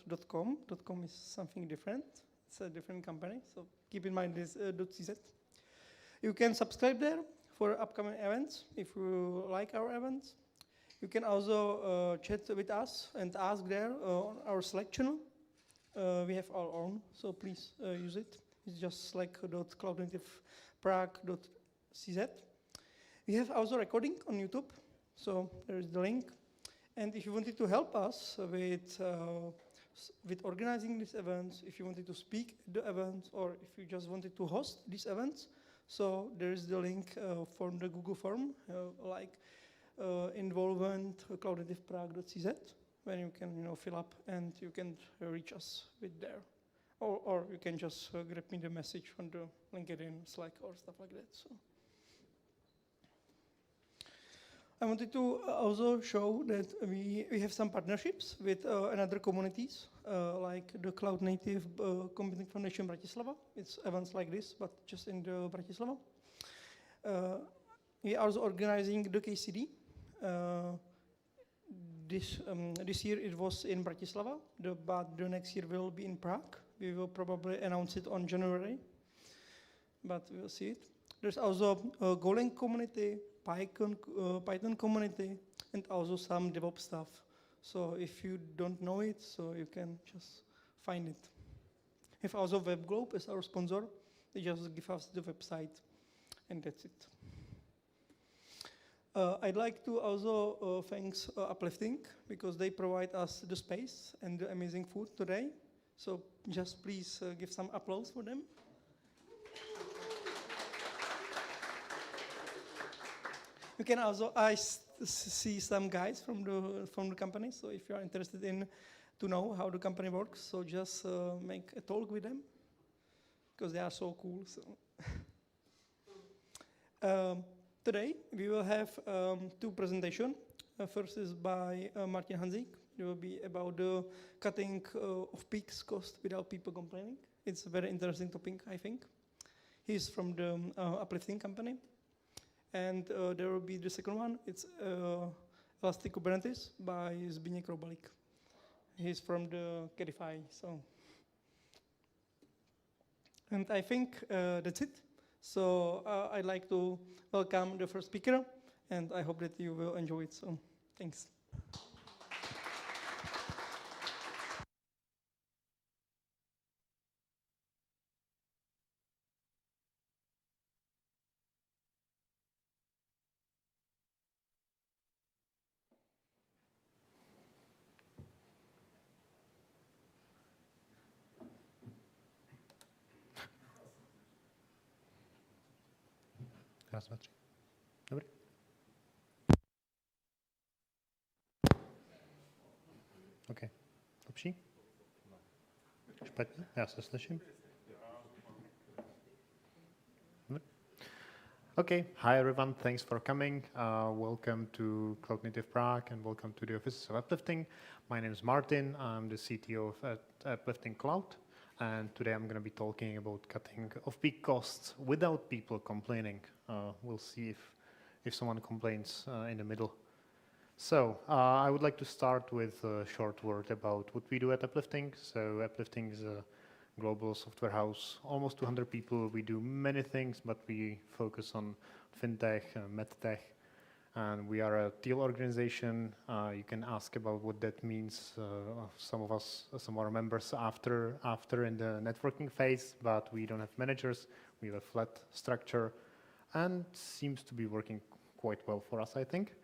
.com. .com is something different. It's a different company, so keep in mind this .cz. You can subscribe there for upcoming events if you like our events. You can also chat with us and ask there on our Slack channel. We have our own, so please use it. It's just slack.cloudnativeprague.cz. We have also recording on YouTube, so there is the link. And if you wanted to help us with organizing these events, if you wanted to speak at the events, or if you just wanted to host these events, so there is the link from the Google form, like involvement cloudnativeprague.cz, where you can fill up and you can reach us with there. Or you can just grab me the message on the LinkedIn, Slack, or stuff like that. So I wanted to also show that we have some partnerships with another communities, like the Cloud Native Computing Foundation Bratislava. It's events like this, but just in the Bratislava. We are also organizing the KCD. This year it was in Bratislava, but the next year will be in Prague. We will probably announce it on January, but we will see it. There's also a Golang community, Python community, and also some DevOps stuff. So if you don't know it, so you can just find it. We have also WebGlobe as our sponsor. They just give us the website, and that's it. I'd like to also thank Uplifting, because they provide us the space and the amazing food today. So just please give some applause for them. You can also see some guys from the company. So if you are interested in to know how the company works, so just make a talk with them, because they are so cool. So today we will have two presentations. First is by Martin Hanzík. It will be about the cutting of peaks cost without people complaining. It's a very interesting topic, I think. He's from the Uplifting company. And there will be the second one. It's Elastic Kubernetes by Zbigněk Robalik. He's from the Cadify. So, and I think that's it. So I'd like to welcome the first speaker, and I hope that you will enjoy it. So thanks. Raz, dva, tři. Dobrý. OK. Lepší? Špatně? Já se slyším. Okay, hi everyone, thanks for coming. Welcome to Cloud Native Prague and welcome to the Office of Uplifting. My name is Martin, I'm the CTO at Uplifting Cloud. And today I'm going to be talking about cutting of peak costs without people complaining. We'll see if someone complains in the middle. So I would like to start with a short word about what we do at Uplifting. So Uplifting is a global software house, almost 200 people. We do many things, but we focus on fintech, medtech, and we are a teal organization. You can ask about what that means. Some of our members after in the networking phase, but we don't have managers. We have a flat structure, and seems to be working quite well for us, I think.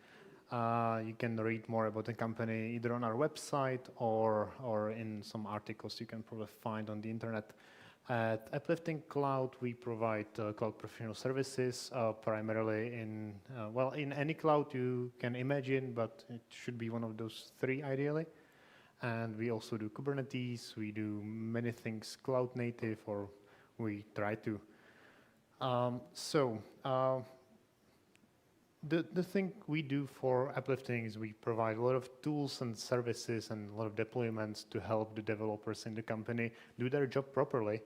You can read more about the company either on our website or in some articles you can probably find on the internet. At Uplifting Cloud, we provide cloud professional services, primarily in any cloud you can imagine, but it should be one of those three ideally. And we also do Kubernetes. We do many things cloud native, or we try to. The thing we do for Uplifting is we provide a lot of tools and services and a lot of deployments to help the developers in the company do their job properly.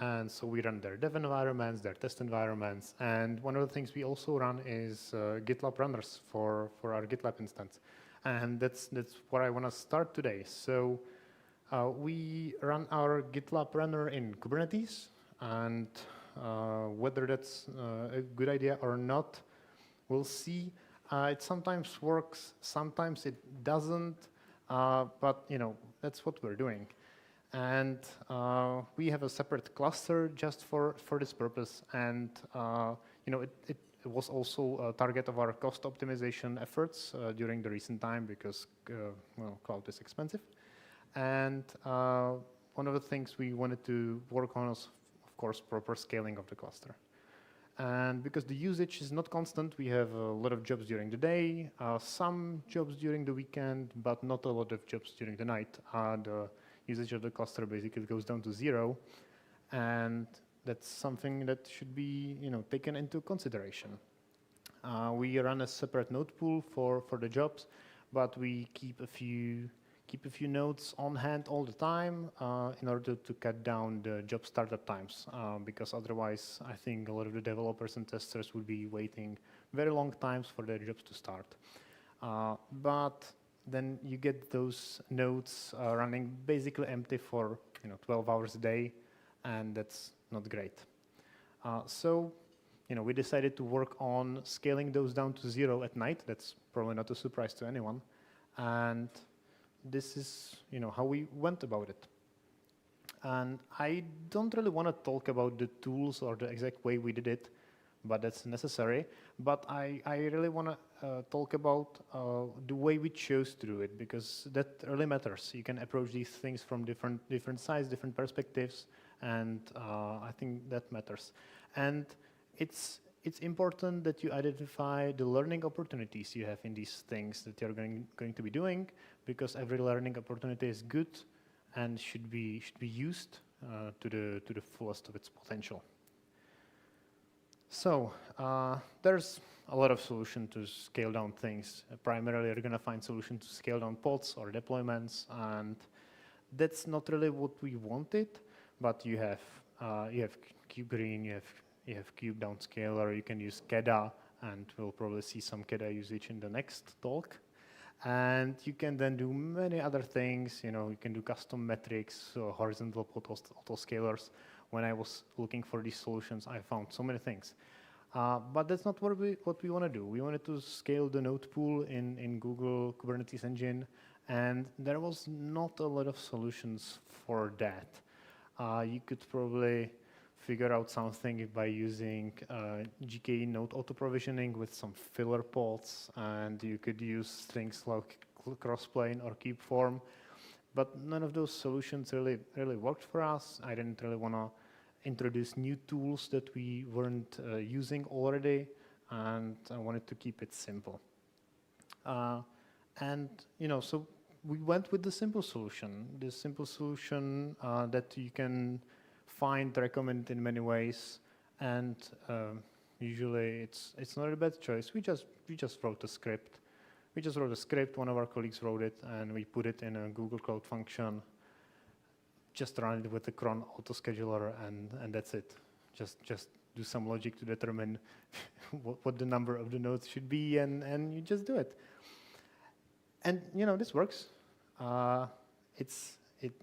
And so we run their dev environments, their test environments. And one of the things we also run is GitLab runners for our GitLab instance. And that's where I want to start today. So We run our GitLab runner in Kubernetes, and whether that's a good idea or not, we'll see. It sometimes works, sometimes it doesn't, but that's what we're doing. And we have a separate cluster just for this purpose, and it was also a target of our cost optimization efforts during the recent time because cloud is expensive. And one of the things we wanted to work on is, of course, proper scaling of the cluster. And because the usage is not constant, we have a lot of jobs during the day, some jobs during the weekend, but not a lot of jobs during the night. The usage of the cluster basically goes down to 0, and that's something that should be taken into consideration. We run a separate node pool for the jobs, but we keep a few nodes on hand all the time in order to cut down the job startup times, because otherwise I think a lot of the developers and testers would be waiting very long times for their jobs to start. But then you get those nodes running basically empty for 12 hours a day, and that's not great. So we decided to work on scaling those down to 0 at night. That's probably not a surprise to anyone. And this is how we went about it. And I don't really want to talk about the tools or the exact way we did it, but that's necessary. But I really want to talk about the way we chose to do it, because that really matters. You can approach these things from different sides, different perspectives, and I think that matters. And it's important that you identify the learning opportunities you have in these things that you're going to be doing, because every learning opportunity is good and should be used to the fullest of its potential. So there's a lot of solutions to scale down things. Primarily, you're going to find solutions to scale down pods or deployments, and that's not really what we wanted. But you have kubegreen, you have kube downscaler, you can use KEDA, and we'll probably see some KEDA usage in the next talk. And you can then do many other things. You can do custom metrics, horizontal autoscalers. When I was looking for these solutions, I found so many things. But that's not what we want to do. We wanted to scale the node pool in Google Kubernetes Engine, and there was not a lot of solutions for that. You could probably figure out something by using GKE node auto-provisioning with some filler pods, and you could use things like crossplane or kubeform, but none of those solutions really worked for us. I didn't really want to introduce new tools that we weren't using already, and I wanted to keep it simple. So we went with the simple solution. The simple solution that you can find recommended in many ways, and usually it's not a bad choice. We just wrote a script. We just wrote a script. One of our colleagues wrote it, and we put it in a Google Cloud function. Just run it with the cron autoscheduler, and that's it. Just do some logic to determine what the number of the nodes should be, and you just do it. And this works.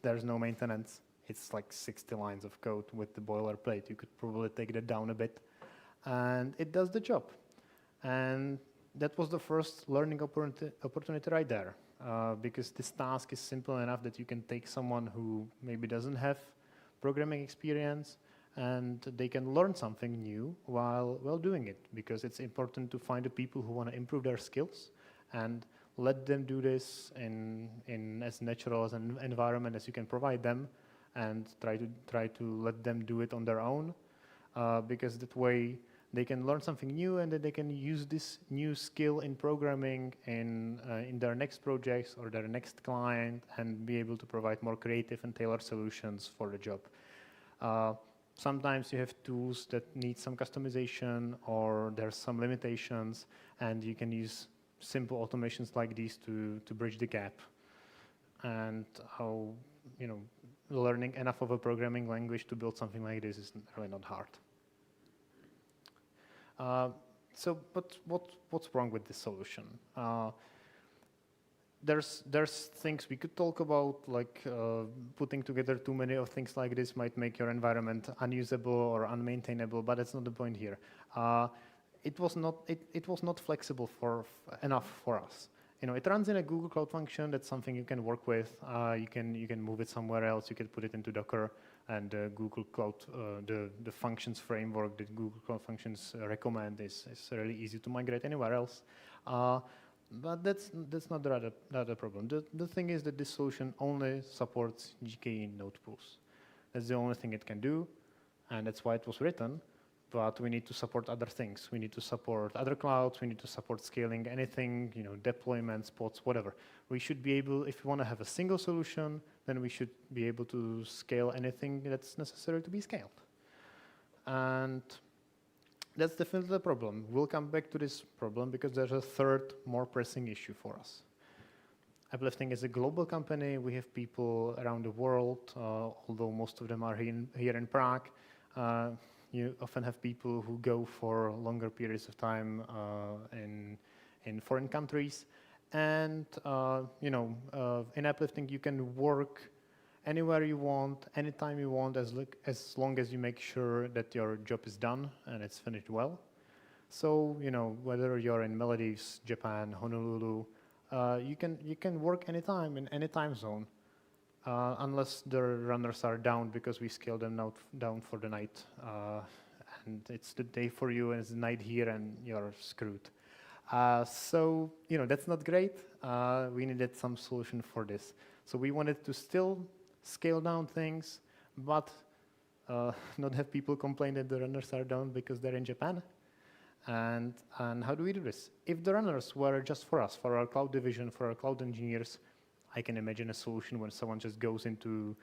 There's no maintenance. It's like 60 lines of code with the boilerplate. You could probably take that down a bit, and it does the job. And that was the first learning opportunity right there, because this task is simple enough that you can take someone who maybe doesn't have programming experience, and they can learn something new while doing it, because it's important to find the people who want to improve their skills and let them do this in as natural as an environment as you can provide them, and try to let them do it on their own, because that way they can learn something new, and then they can use this new skill in programming in their next projects or their next client, and be able to provide more creative and tailored solutions for the job. Sometimes you have tools that need some customization, or there's some limitations, and you can use simple automations like these to bridge the gap. And learning enough of a programming language to build something like this is really not hard. But what's wrong with this solution? there's things we could talk about, like putting together too many of things like this might make your environment unusable or unmaintainable, but that's not the point here. It was not flexible enough for us. It runs in a Google Cloud Function. That's something you can work with. You can move it somewhere else. You can put it into Docker, and Google Cloud, the functions framework that Google Cloud Functions recommend is really easy to migrate anywhere else. But that's not the other problem. The thing is that this solution only supports GKE node pools. That's the only thing it can do, and that's why it was written. But we need to support other things. We need to support other clouds. We need to support scaling anything, deployments, pods, whatever. We should be able, if we want to have a single solution, then we should be able to scale anything that's necessary to be scaled. And that's definitely the problem. We'll come back to this problem because there's a third, more pressing issue for us. Uplifting is a global company. We have people around the world, although most of them are here in Prague. You often have people who go for longer periods of time in foreign countries. And in Uplifting, you can work anywhere you want, anytime you want, as long as you make sure that your job is done and it's finished well. So, whether you're in Maldives, Japan, Honolulu, you can work anytime in any time zone, unless the runners are down because we scale them down for the night. And it's the day for you and it's the night here and you're screwed. So, that's not great. We needed some solution for this. So we wanted to still scale down things, but not have people complain that the runners are down because they're in Japan. And how do we do this? If the runners were just for us, for our cloud division, for our cloud engineers, I can imagine a solution when someone just goes into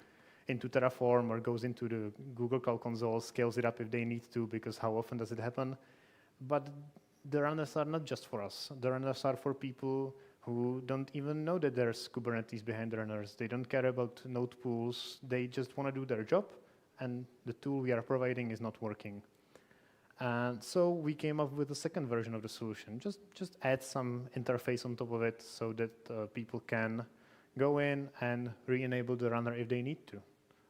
Terraform or goes into the Google Cloud Console, scales it up if they need to, because how often does it happen? But the runners are not just for us. The runners are for people who don't even know that there's Kubernetes behind the runners. They don't care about node pools. They just want to do their job, and the tool we are providing is not working. And so we came up with a second version of the solution. Just add some interface on top of it so that people can go in and re-enable the runner if they need to.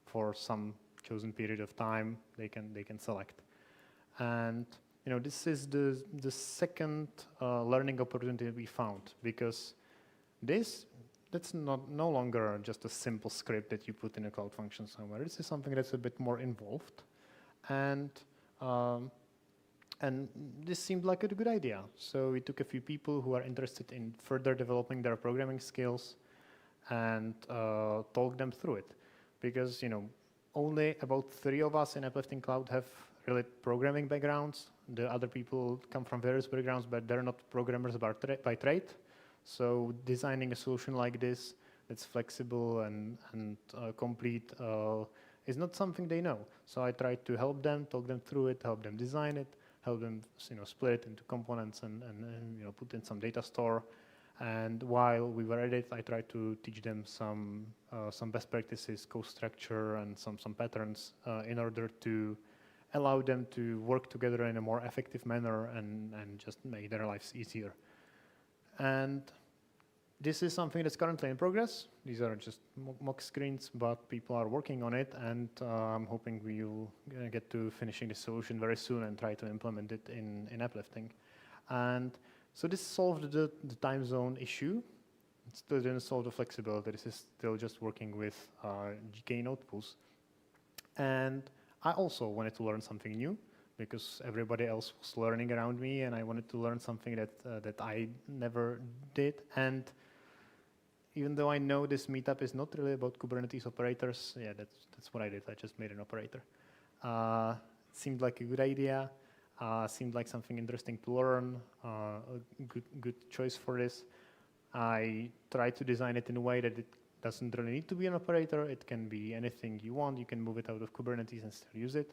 For some chosen period of time, they can select. And this is the second learning opportunity we found, because that's no longer just a simple script that you put in a cloud function somewhere. This is something that's a bit more involved, and this seemed like a good idea. So we took a few people who are interested in further developing their programming skills and talked them through it, because only about 3 of us in Uplifting Cloud have really programming backgrounds. The other people come from various backgrounds, but they're not programmers by trade. So designing a solution like this that's flexible and complete is not something they know. So I tried to help them, talk them through it, help them design it, help them split it into components and put in some data store. And while we were at it, I tried to teach them some best practices, code structure, and some patterns in order to allow them to work together in a more effective manner and just make their lives easier. And this is something that's currently in progress. These are just mock screens, but people are working on it, and I'm hoping we'll get to finishing the solution very soon and try to implement it in Uplifting. And so this solved the time zone issue. It still didn't solve the flexibility. This is still just working with GKE node pools. And I also wanted to learn something new, because everybody else was learning around me, and I wanted to learn something that I never did. And even though I know this meetup is not really about Kubernetes operators, yeah, that's what I did. I just made an operator. It seemed like a good idea. Seemed like something interesting to learn. A good choice for this. I tried to design it in a way that it doesn't really need to be an operator. It can be anything you want. You can move it out of Kubernetes and still use it.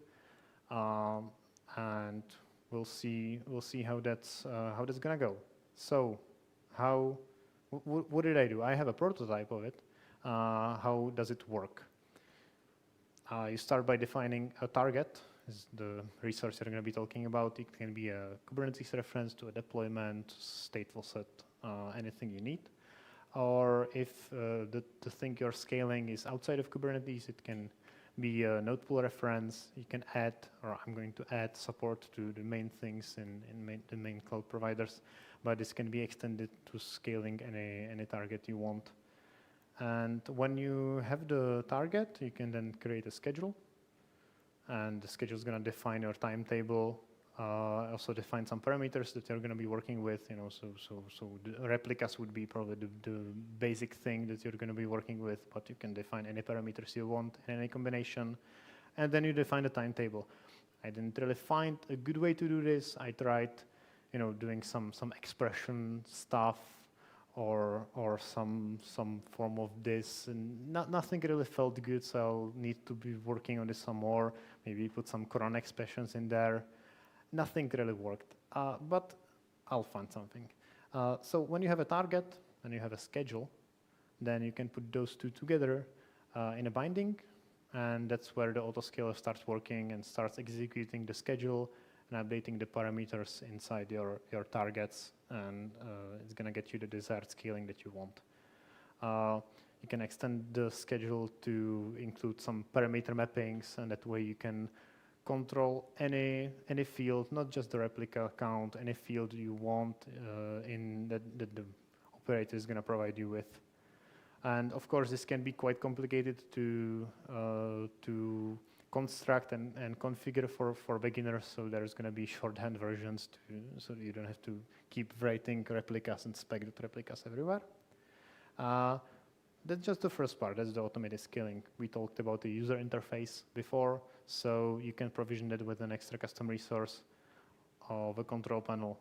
And we'll see how that's gonna go. So, what did I do? I have a prototype of it. How does it work? You start by defining a target. This is the resource you're going to be talking about. It can be a Kubernetes reference to a deployment, stateful set, anything you need. or if the thing you're scaling is outside of Kubernetes, it can be a node pool reference. You can add, or I'm going to add support to the main things in the main cloud providers, but this can be extended to scaling any target you want. And when you have the target, you can then create a schedule, and the schedule is going to define your timetable. Also define some parameters that you're going to be working with. So the replicas would be probably the basic thing that you're going to be working with, but you can define any parameters you want in any combination, and then you define the timetable. I didn't really find a good way to do this. I tried, doing some expression stuff or some form of this, and nothing really felt good. So I'll need to be working on this some more. Maybe put some cron expressions in there. Nothing really worked, but I'll find something. So when you have a target and you have a schedule, then you can put those two together in a binding, and that's where the autoscaler starts working and starts executing the schedule and updating the parameters inside your targets, and it's going to get you the desired scaling that you want. You can extend the schedule to include some parameter mappings, and that way you can control any field, not just the replica count, any field you want in that the operator is going to provide you with. And of course, this can be quite complicated to construct and configure for beginners. So there's going to be shorthand versions so you don't have to keep writing replicas and spec replicas everywhere. That's just the first part. That's the automated scaling. We talked about the user interface before, so you can provision that with an extra custom resource of a control panel.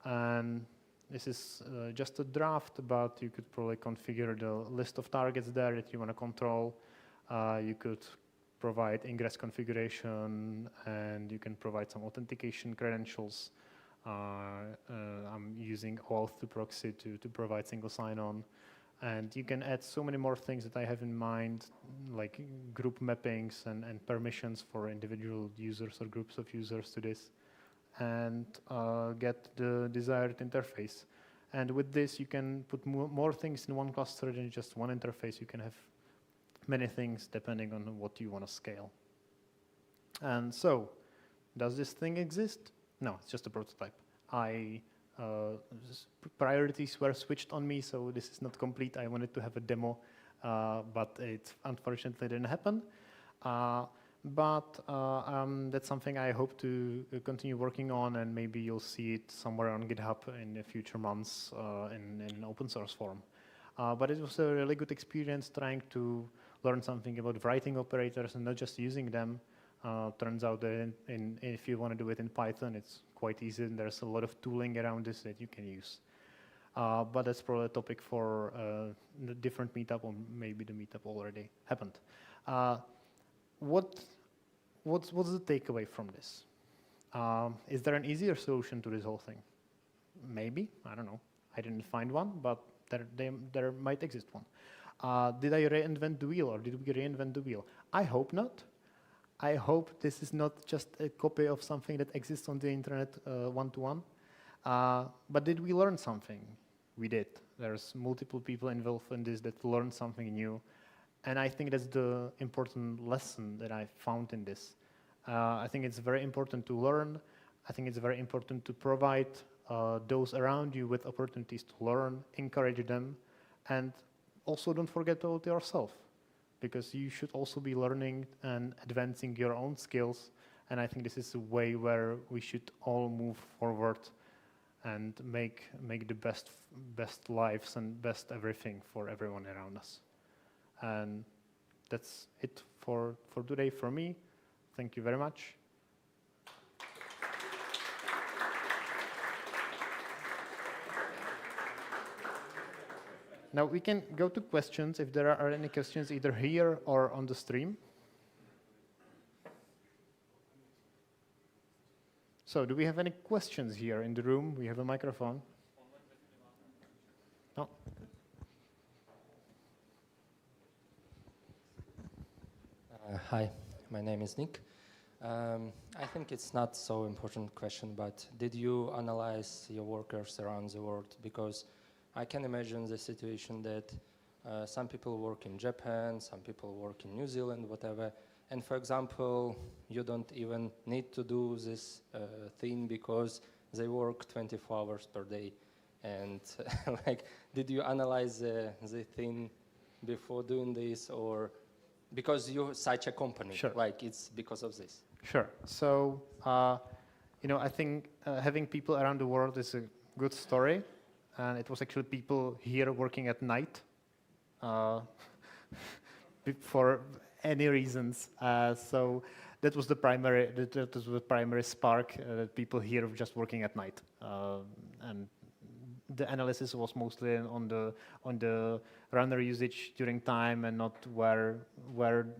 And this is just a draft, but you could probably configure the list of targets there that you want to control. You could provide ingress configuration, and you can provide some authentication credentials. I'm using OAuth to proxy to provide single sign-on. And you can add so many more things that I have in mind, like group mappings and permissions for individual users or groups of users to this, and get the desired interface. And with this, you can put more things in one cluster than just one interface. You can have many things depending on what you want to scale. And so, does this thing exist? No, it's just a prototype. Priorities were switched on me, so this is not complete. I wanted to have a demo, but it unfortunately didn't happen. But that's something I hope to continue working on, and maybe you'll see it somewhere on GitHub in the future months in open source form. But it was a really good experience trying to learn something about writing operators and not just using them. Turns out that if you want to do it in Python, it's quite easy, and there's a lot of tooling around this that you can use. But that's probably a topic for a different meetup, or maybe the meetup already happened. What's the takeaway from this? Is there an easier solution to this whole thing? Maybe, I don't know. I didn't find one, but there might exist one. Did I reinvent the wheel, or did we reinvent the wheel? I hope not. I hope this is not just a copy of something that exists on the internet one-to-one. But did we learn something? We did. There's multiple people involved in this that learned something new. And I think that's the important lesson that I found in this. I think it's very important to learn. I think it's very important to provide those around you with opportunities to learn, encourage them, and also don't forget about yourself, because you should also be learning and advancing your own skills. And I think this is a way where we should all move forward and make the best lives and best everything for everyone around us. And that's it for today for me. Thank you very much. Now we can go to questions if there are any questions either here or on the stream. So do we have any questions here in the room? We have a microphone. No. Hi, my name is Nick. I think it's not so important question, but did you analyze your workers around the world? Because I can imagine the situation that some people work in Japan, some people work in New Zealand, whatever. And for example, you don't even need to do this thing because they work 24 hours per day. And like, did you analyze the thing before doing this, or because you're such a company, Sure. like it's because of this? Sure. So, I think having people around the world is a good story, and it was actually people here working at night for any reasons. So that was the primary spark, that people here were just working at night, and the analysis was mostly on the runner usage during time and not where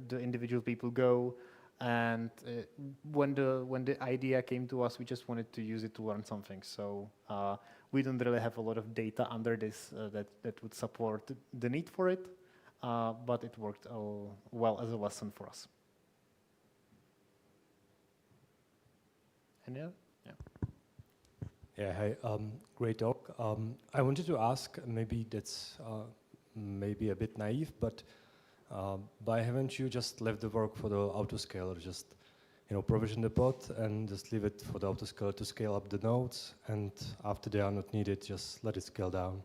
the individual people go. And when the idea came to us, we just wanted to use it to learn something. So we don't really have a lot of data under this that would support the need for it, but it worked well as a lesson for us. Any other? Yeah. Yeah, hi, great talk. I wanted to ask, maybe that's maybe a bit naive, but why haven't you just left the work for the autoscaler? Just, provision the pod and just leave it for the autoscaler to scale up the nodes, and after they are not needed, just let it scale down.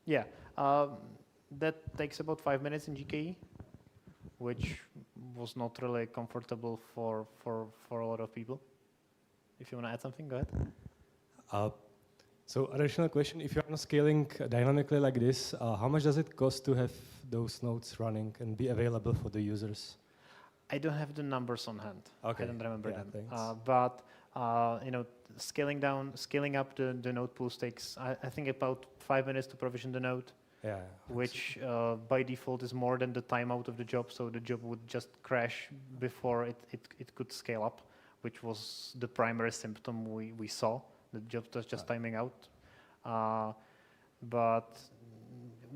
Yeah, that takes about 5 minutes in GKE, which was not really comfortable for a lot of people. If you want to add something, go ahead. So additional question, if you're not scaling dynamically like this, how much does it cost to have those nodes running and be available for the users? I don't have the numbers on hand. Okay. I don't remember Yeah, them. thanks. But scaling up the node pools takes, I think, about 5 minutes to provision the node, Yeah. which by default is more than the timeout of the job. So the job would just crash before it could scale up, which was the primary symptom we saw. The job was just timing out. But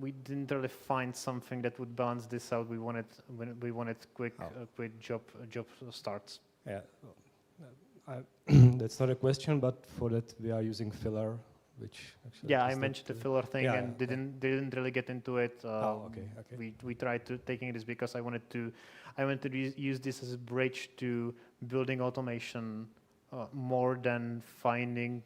we didn't really find something that would balance this out. We wanted quick job starts. Yeah. That's not a question, but for that we are using filler, which actually. Yeah, I mentioned the filler thing, yeah, and didn't really get into it. Okay. We tried to taking this because I wanted to use this as a bridge to building automation more than finding.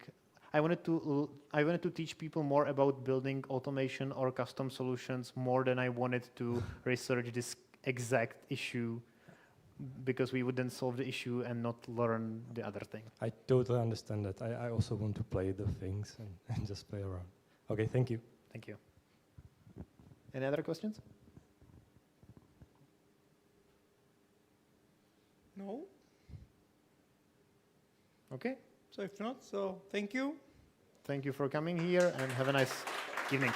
I wanted to teach people more about building automation or custom solutions more than I wanted to research this exact issue, because we would then solve the issue and not learn the other thing. I totally understand that. I also want to play the things and just play around. Okay, thank you. Thank you. Any other questions? No? Okay. So if not, so thank you. Thank you for coming here, and have a nice evening.